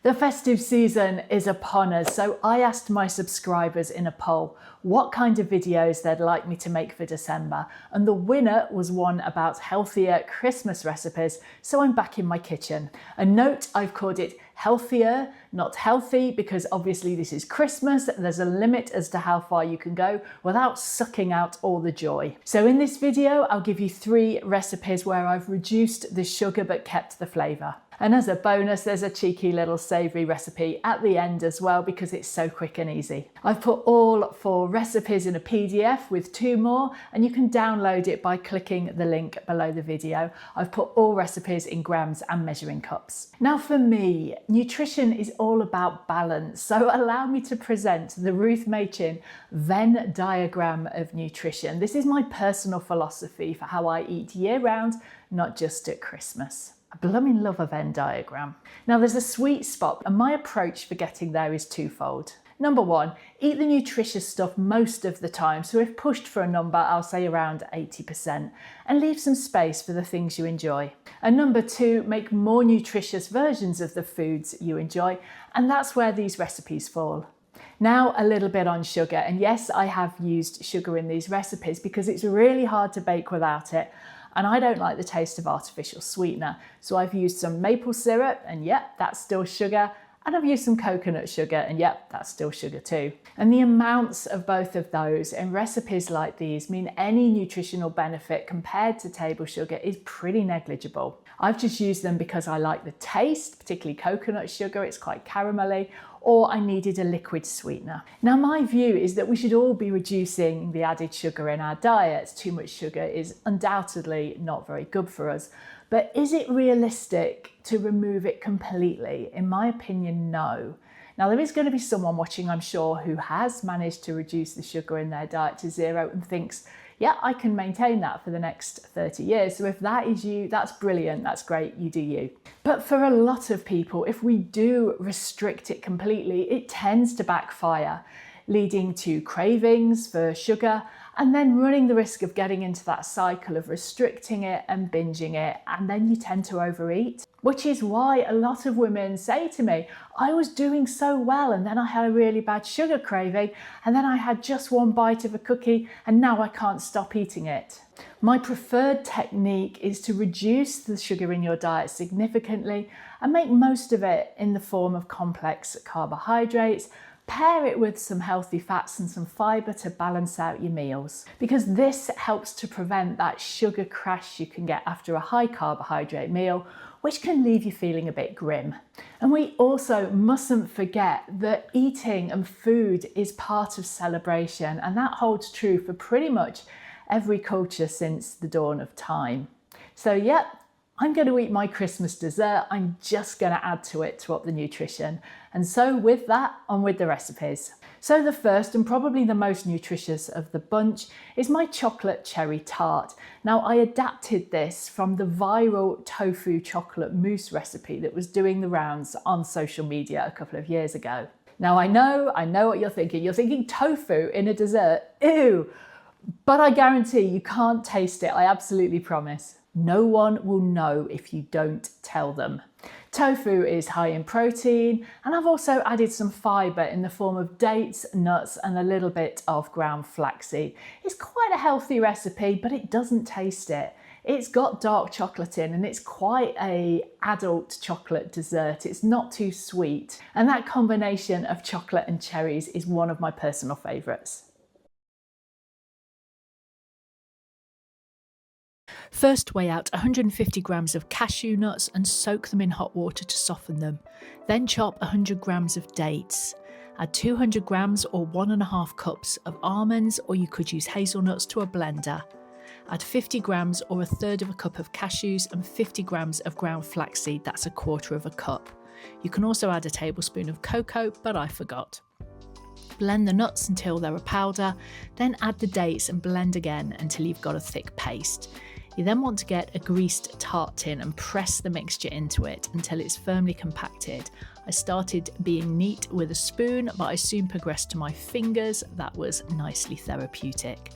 The festive season is upon us, so I asked my subscribers in a poll what kind of videos they'd like me to make for December, and the winner was one about healthier Christmas recipes, so I'm back in my kitchen. A note, I've called it healthier, not healthy, because obviously this is Christmas. There's a limit as to how far you can go without sucking out all the joy. So in this video, I'll give you 3 recipes where I've reduced the sugar but kept the flavour. And as a bonus, there's a cheeky little savoury recipe at the end as well, because it's so quick and easy. I've put all 4 recipes in a PDF with 2 more, and you can download it by clicking the link below the video. I've put all recipes in grams and measuring cups. Now for me, nutrition is all about balance, so allow me to present the Ruth Machin Venn diagram of nutrition. This is my personal philosophy for how I eat year round, not just at Christmas. I blooming love a Venn diagram. Now there's a sweet spot, and my approach for getting there is twofold. Number 1, eat the nutritious stuff most of the time. So if pushed for a number, I'll say around 80%, and leave some space for the things you enjoy. And number 2, make more nutritious versions of the foods you enjoy. And that's where these recipes fall. Now a little bit on sugar, and yes, I have used sugar in these recipes because it's really hard to bake without it. And I don't like the taste of artificial sweetener. So I've used some maple syrup, and yep, that's still sugar. And I've used some coconut sugar, and yep, that's still sugar too. And the amounts of both of those in recipes like these mean any nutritional benefit compared to table sugar is pretty negligible. I've just used them because I like the taste, particularly coconut sugar, it's quite caramelly, or I needed a liquid sweetener. Now my view is that we should all be reducing the added sugar in our diets. Too much sugar is undoubtedly not very good for us. But is it realistic to remove it completely? In my opinion, no. Now there is going to be someone watching, I'm sure, who has managed to reduce the sugar in their diet to 0 and thinks, yeah, I can maintain that for the next 30 years. So if that is you, that's brilliant, that's great, you do you. But for a lot of people, if we do restrict it completely, it tends to backfire, leading to cravings for sugar, and then running the risk of getting into that cycle of restricting it and binging it, and then you tend to overeat. Which is why a lot of women say to me, I was doing so well and then I had a really bad sugar craving, and then I had just 1 bite of a cookie and now I can't stop eating it. My preferred technique is to reduce the sugar in your diet significantly and make most of it in the form of complex carbohydrates. Pair it with some healthy fats and some fibre to balance out your meals, because this helps to prevent that sugar crash you can get after a high carbohydrate meal, which can leave you feeling a bit grim. And we also mustn't forget that eating and food is part of celebration, and that holds true for pretty much every culture since the dawn of time. So yeah, I'm going to eat my Christmas dessert. I'm just going to add to it to up the nutrition. And so with that, on with the recipes. So the first and probably the most nutritious of the bunch is my chocolate cherry tart. Now I adapted this from the viral tofu chocolate mousse recipe that was doing the rounds on social media a couple of years ago. Now I know what you're thinking. You're thinking tofu in a dessert, ew. But I guarantee you can't taste it, I absolutely promise. No one will know if you don't tell them. Tofu is high in protein, and I've also added some fibre in the form of dates, nuts, and a little bit of ground flaxseed. It's quite a healthy recipe, but it doesn't taste it. It's got dark chocolate in, and it's quite an adult chocolate dessert. It's not too sweet, and that combination of chocolate and cherries is one of my personal favourites. First, weigh out 150 grams of cashew nuts and soak them in hot water to soften them. Then chop 100 grams of dates. Add 200 grams or 1.5 cups of almonds, or you could use hazelnuts, to a blender. Add 50 grams or 1/3 of a cup of cashews and 50 grams of ground flaxseed, that's 1/4 cup. You can also add a tablespoon of cocoa, but I forgot. Blend the nuts until they're a powder, then add the dates and blend again until you've got a thick paste. You then want to get a greased tart tin and press the mixture into it until it's firmly compacted. I started being neat with a spoon, but I soon progressed to my fingers. That was nicely therapeutic.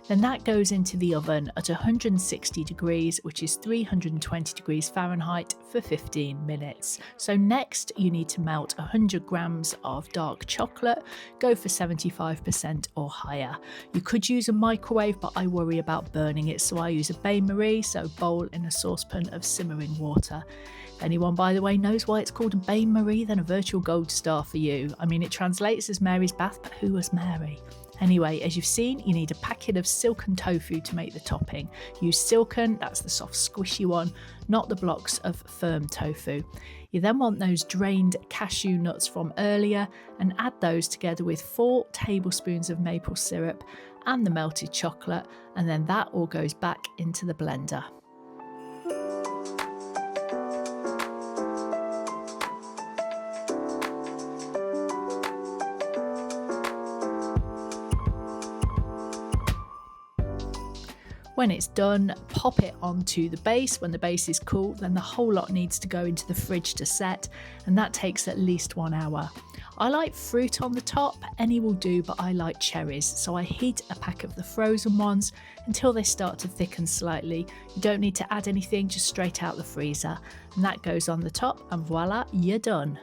Then that goes into the oven at 160 degrees, which is 320 degrees Fahrenheit, for 15 minutes. So next you need to melt 100 grams of dark chocolate, go for 75% or higher. You could use a microwave, but I worry about burning it, so I use a bain-marie, so bowl in a saucepan of simmering water. If anyone, by the way, knows why it's called a bain-marie, then a virtual gold star for you. I mean, it translates as Mary's bath, but who was Mary? Anyway, as you've seen, you need a packet of silken tofu to make the topping. Use silken, that's the soft squishy one, not the blocks of firm tofu. You then want those drained cashew nuts from earlier and add those together with 4 tablespoons of maple syrup and the melted chocolate, and then that all goes back into the blender. When it's done, pop it onto the base. When the base is cool, then the whole lot needs to go into the fridge to set, and that takes at least 1 hour. I like fruit on the top, any will do, but I like cherries, so I heat a pack of the frozen ones until they start to thicken slightly. You don't need to add anything, just straight out the freezer. And that goes on the top, and voila, you're done.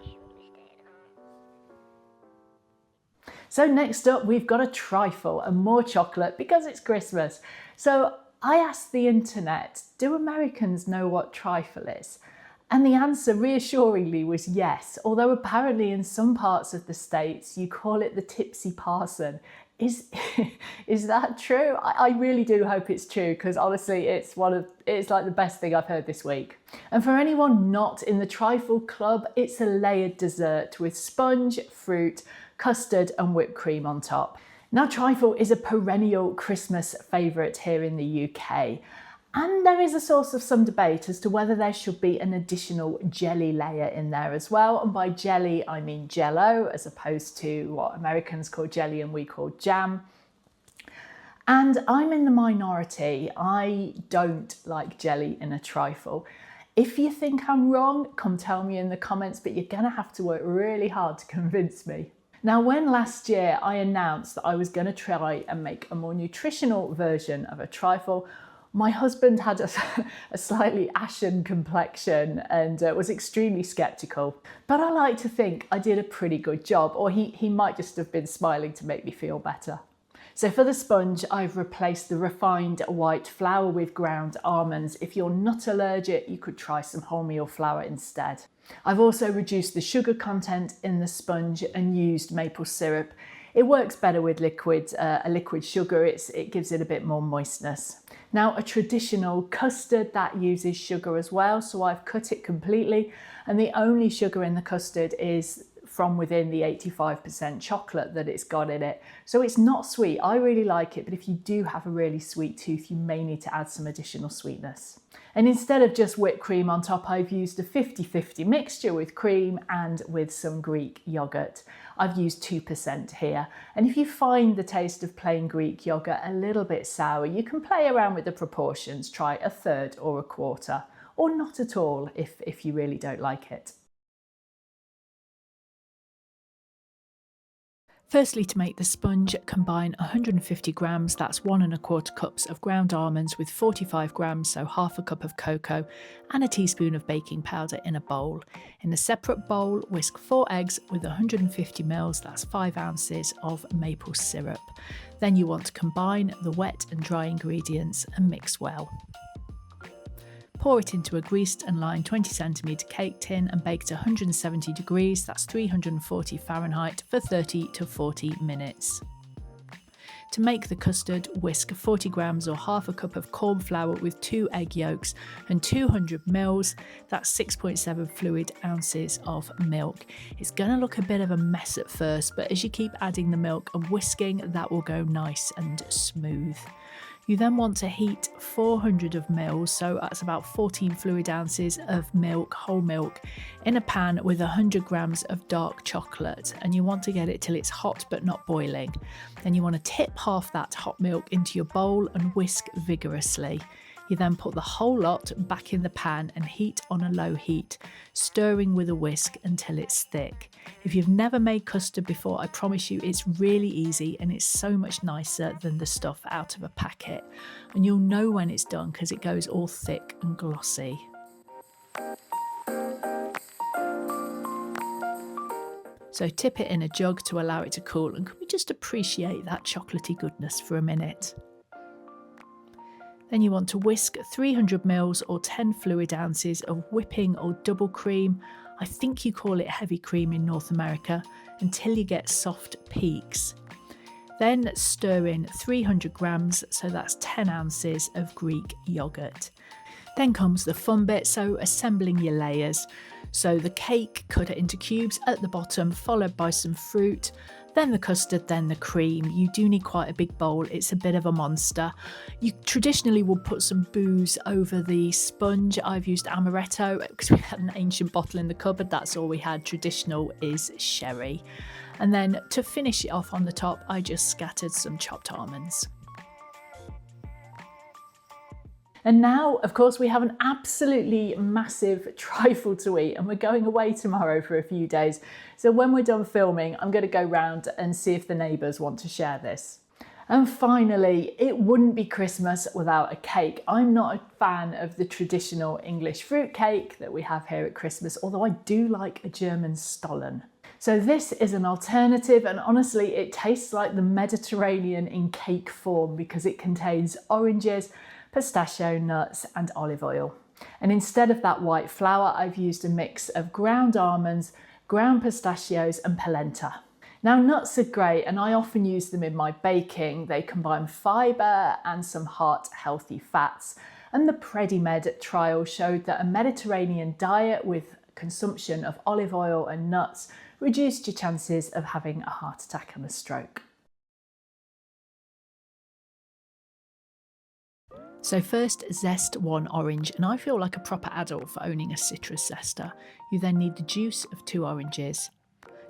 So next up, we've got a trifle and more chocolate because it's Christmas. So I asked the internet, do Americans know what trifle is? And the answer reassuringly was yes, although apparently in some parts of the States you call it the tipsy parson. Is that true? I really do hope it's true, because honestly it's like the best thing I've heard this week. And for anyone not in the trifle club, it's a layered dessert with sponge, fruit, custard and whipped cream on top. Now, trifle is a perennial Christmas favourite here in the UK, and there is a source of some debate as to whether there should be an additional jelly layer in there as well. And by jelly, I mean jello, as opposed to what Americans call jelly and we call jam. And I'm in the minority. I don't like jelly in a trifle. If you think I'm wrong, come tell me in the comments, but you're going to have to work really hard to convince me. Now, when last year I announced that I was going to try and make a more nutritional version of a trifle, my husband had a slightly ashen complexion and was extremely sceptical. But I like to think I did a pretty good job, or he might just have been smiling to make me feel better. So for the sponge, I've replaced the refined white flour with ground almonds. If you're not allergic, you could try some wholemeal flour instead. I've also reduced the sugar content in the sponge and used maple syrup. It works better with a liquid sugar, it gives it a bit more moistness. Now, a traditional custard that uses sugar as well, so I've cut it completely, and the only sugar in the custard is from within the 85% chocolate that it's got in it. So it's not sweet. I really like it, but if you do have a really sweet tooth, you may need to add some additional sweetness. And instead of just whipped cream on top, I've used a 50-50 mixture with cream and with some Greek yogurt. I've used 2% here. And if you find the taste of plain Greek yogurt a little bit sour, you can play around with the proportions. Try 1/3 or 1/4, or not at all if you really don't like it. Firstly, to make the sponge, combine 150 grams, that's 1 1/4 cups of ground almonds with 45 grams, so half a cup of cocoa, and a teaspoon of baking powder in a bowl. In a separate bowl, whisk 4 eggs with 150 ml, that's 5 ounces of maple syrup. Then you want to combine the wet and dry ingredients and mix well. Pour it into a greased and lined 20cm cake tin and bake at 170 degrees, that's 340 Fahrenheit, for 30 to 40 minutes. To make the custard, whisk 40 grams or half a cup of corn flour with 2 egg yolks and 200 ml, that's 6.7 fluid ounces of milk. It's going to look a bit of a mess at first, but as you keep adding the milk and whisking, that will go nice and smooth. You then want to heat 400 ml, so that's about 14 fluid ounces of milk, whole milk, in a pan with 100 grams of dark chocolate, and you want to get it till it's hot but not boiling. Then you want to tip half that hot milk into your bowl and whisk vigorously. You then put the whole lot back in the pan and heat on a low heat, stirring with a whisk until it's thick. If you've never made custard before, I promise you it's really easy and it's so much nicer than the stuff out of a packet. And you'll know when it's done because it goes all thick and glossy. So tip it in a jug to allow it to cool, and can we just appreciate that chocolatey goodness for a minute? Then you want to whisk 300 ml or 10 fluid ounces of whipping or double cream, I think you call it heavy cream in North America, until you get soft peaks. Then stir in 300 grams, so that's 10 ounces of Greek yoghurt. Then comes the fun bit, so assembling your layers. So the cake, cut it into cubes at the bottom, followed by some fruit, then the custard, then the cream. You do need quite a big bowl, it's a bit of a monster. You traditionally would put some booze over the sponge. I've used amaretto because we had an ancient bottle in the cupboard, that's all we had. Traditional is sherry. And then to finish it off on the top, I just scattered some chopped almonds. And now, of course, we have an absolutely massive trifle to eat, and we're going away tomorrow for a few days. So when we're done filming, I'm going to go round and see if the neighbours want to share this. And finally, it wouldn't be Christmas without a cake. I'm not a fan of the traditional English fruit cake that we have here at Christmas, although I do like a German Stollen. So this is an alternative, and honestly, it tastes like the Mediterranean in cake form because it contains oranges, pistachio nuts and olive oil. And instead of that white flour, I've used a mix of ground almonds, ground pistachios and polenta. Now, nuts are great and I often use them in my baking. They combine fibre and some heart healthy fats. And the Predimed trial showed that a Mediterranean diet with consumption of olive oil and nuts reduced your chances of having a heart attack and a stroke. So first, zest one orange, and I feel like a proper adult for owning a citrus zester. You then need the juice of 2 oranges.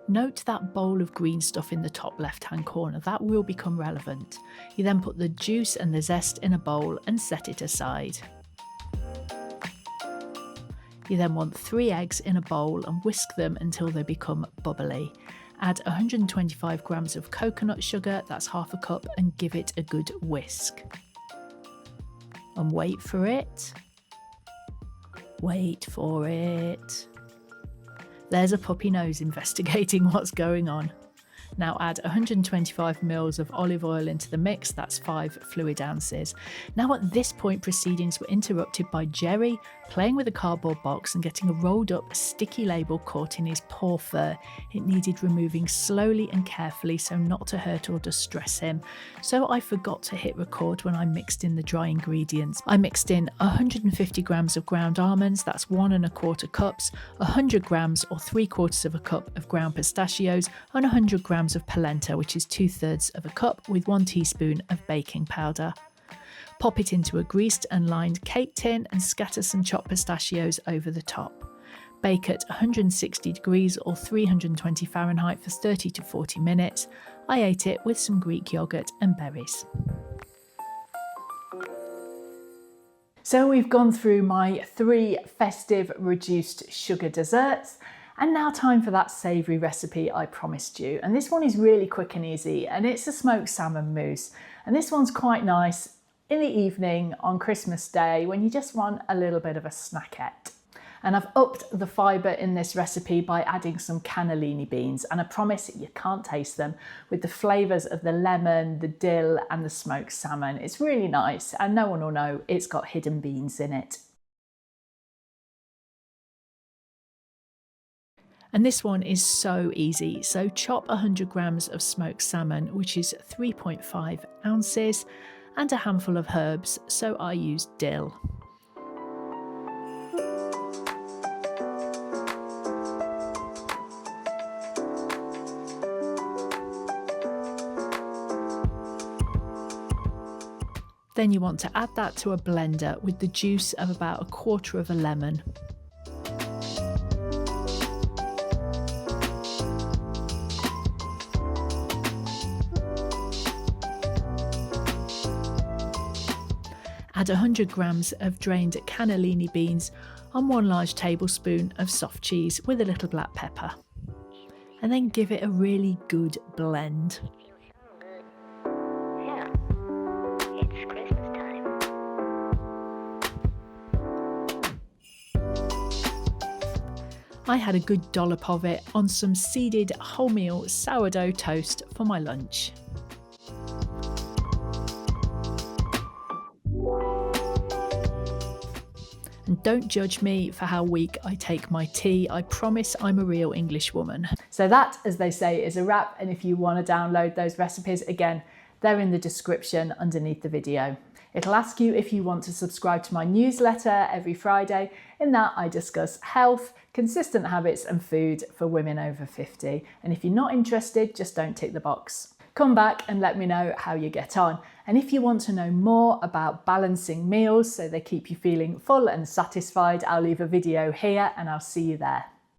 Note that bowl of green stuff in the top left-hand corner, that will become relevant. You then put the juice and the zest in a bowl and set it aside. You then want 3 eggs in a bowl and whisk them until they become bubbly. Add 125 grams of coconut sugar, that's half a cup, and give it a good whisk. And wait for it. Wait for it. There's a puppy nose investigating what's going on. Now add 125 ml of olive oil into the mix, that's 5 fluid ounces. Now at this point, proceedings were interrupted by Jerry playing with a cardboard box and getting a rolled up sticky label caught in his paw fur. It needed removing slowly and carefully so not to hurt or distress him. So I forgot to hit record when I mixed in the dry ingredients. I mixed in 150 grams of ground almonds, that's 1 1/4 cups, 100 grams or 3/4 of a cup of ground pistachios, and 100 grams of polenta, which is 2/3 of a cup, with 1 teaspoon of baking powder. Pop it into a greased and lined cake tin and scatter some chopped pistachios over the top. Bake at 160 degrees or 320 Fahrenheit for 30 to 40 minutes. I ate it with some Greek yogurt and berries. So we've gone through my 3 festive reduced sugar desserts. And now time for that savoury recipe I promised you. And this one is really quick and easy, and it's a smoked salmon mousse. And this one's quite nice in the evening on Christmas Day when you just want a little bit of a snackette. And I've upped the fibre in this recipe by adding some cannellini beans, and I promise you can't taste them, with the flavours of the lemon, the dill and the smoked salmon. It's really nice and no one will know it's got hidden beans in it. And this one is so easy. So chop 100 grams of smoked salmon, which is 3.5 ounces, and a handful of herbs, so I used dill. Then you want to add that to a blender with the juice of about 1/4 of a lemon. Add 100 grams of drained cannellini beans on 1 large tablespoon of soft cheese with a little black pepper. And then give it a really good blend. I had a good dollop of it on some seeded wholemeal sourdough toast for my lunch. And don't judge me for how weak I take my tea. I promise I'm a real English woman. So that, as they say, is a wrap. And if you want to download those recipes, again, they're in the description underneath the video. It'll ask you if you want to subscribe to my newsletter every Friday. In that, I discuss health, consistent habits and food for women over 50. And if you're not interested, just don't tick the box. Come back and let me know how you get on. And if you want to know more about balancing meals so they keep you feeling full and satisfied, I'll leave a video here and I'll see you there.